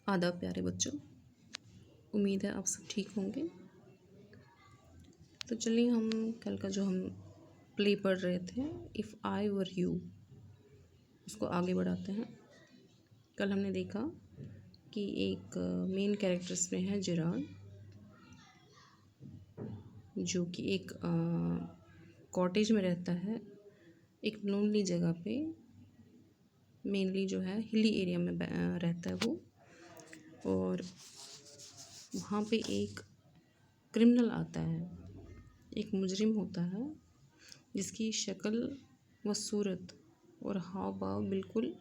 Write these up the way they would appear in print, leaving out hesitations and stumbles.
आदाब प्यारे बच्चों, उम्मीद है आप सब ठीक होंगे। तो चलिए हम कल का जो हम प्ले पढ़ रहे थे इफ़ आई वर यू, उसको आगे बढ़ाते हैं। कल हमने देखा कि एक मेन कैरेक्टर्स में है जेरार्ड, जो कि एक कॉटेज में रहता है, एक लोनली जगह पे, मेनली जो है हिली एरिया में रहता है वो। और वहाँ पे एक क्रिमिनल आता है, एक मुजरिम होता है जिसकी शक्ल व सूरत और हाव भाव बिल्कुल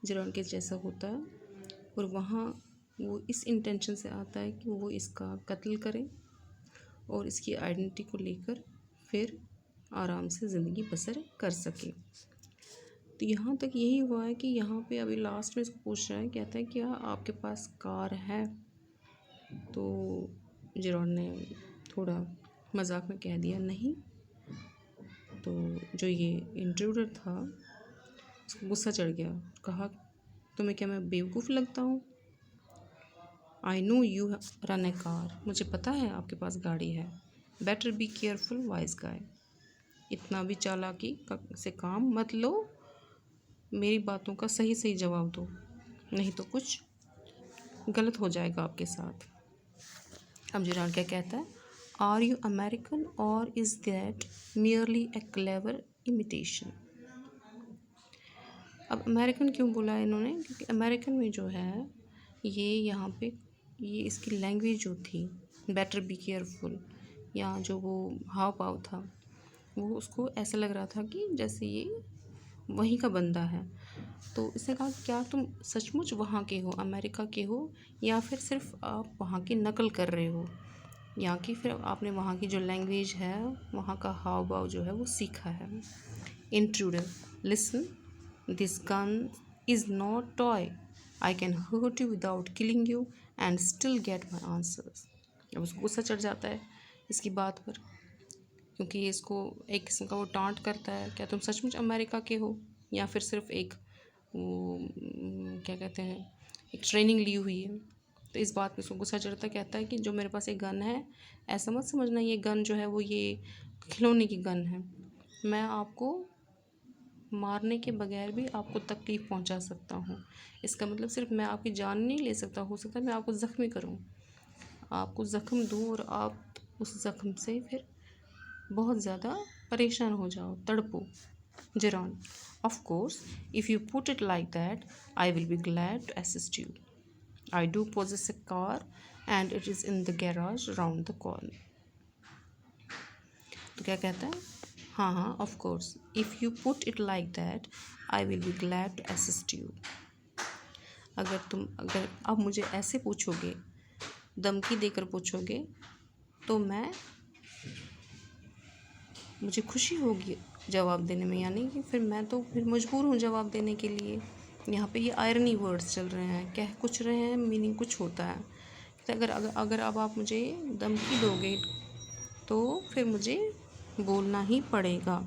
जेरार्ड के जैसा होता है। और वहाँ वो इस इंटेंशन से आता है कि वो इसका कत्ल करे और इसकी आइडेंटिटी को लेकर फिर आराम से ज़िंदगी बसर कर सके। तो यहाँ तक यही हुआ है कि यहाँ पे अभी लास्ट में इसको पूछ रहा है, कहता है क्या आपके पास कार है? तो जेरार्ड ने थोड़ा मजाक में कह दिया नहीं। तो जो ये इंट्रूडर था उसको गुस्सा चढ़ गया, कहा तुम्हें क्या मैं बेवकूफ़ लगता हूँ? I know you run A car, मुझे पता है आपके पास गाड़ी है। बेटर बी केयरफुल वाइज गाय, इतना भी चालाकी से काम मत लो, मेरी बातों का सही सही जवाब दो, नहीं तो कुछ गलत हो जाएगा आपके साथ। अब जेरार्ड क्या कहता है, आर यू अमेरिकन और is that merely A clever imitation. अब अमेरिकन क्यों बोला है इन्होंने? क्योंकि अमेरिकन में जो है ये यहाँ पे ये इसकी लैंग्वेज जो थी बेटर बी केयरफुल, या जो वो हाव भाव था वो उसको ऐसा लग रहा था कि जैसे ये वहीं का बंदा है। तो इसने कहा क्या तुम सचमुच वहाँ के हो, अमेरिका के हो, या फिर सिर्फ आप वहाँ की नकल कर रहे हो, या कि फिर आपने वहाँ की जो लैंग्वेज है वहाँ का हाव भाव जो है वो सीखा है। Intruder, listen, this gun is not toy, I can hurt you without killing you and still get my answers. अब उसको गुस्सा चढ़ जाता है इसकी बात पर, क्योंकि ये इसको एक किस्म का वो टांट करता है, क्या तुम सचमुच अमेरिका के हो, या फिर सिर्फ एक वो क्या कहते हैं एक ट्रेनिंग ली हुई है। तो इस बात पे उसको गुस्सा चढ़ता, कहता है कि जो मेरे पास एक गन है, ऐसा मत समझना ये गन जो है वो ये खिलौने की गन है, मैं आपको मारने के बगैर भी आपको तकलीफ़ पहुंचा सकता हूं। इसका मतलब सिर्फ मैं आपकी जान नहीं ले सकता, हो सकता है मैं आपको ज़ख्मी करूं, आपको ज़ख्म दूं और आप उस ज़ख्म से फिर बहुत ज़्यादा परेशान हो जाओ, तड़पो। Gerard, of course if you put it like that I will be glad to assist you, I do possess a car and it is in the garage round the corner. तो क्या कहता है, हाँ हाँ of course if you put it like that I will be glad to assist you. अगर अब मुझे ऐसे पूछोगे, धमकी देकर पूछोगे, तो मुझे खुशी होगी जवाब देने में, यानी कि फिर मैं तो फिर मजबूर हूँ जवाब देने के लिए। यहाँ पे ये आयरनी वर्ड्स चल रहे हैं, कह कुछ रहे हैं मीनिंग कुछ होता है। तो अगर अब आप मुझे धमकी दोगे तो फिर मुझे बोलना ही पड़ेगा।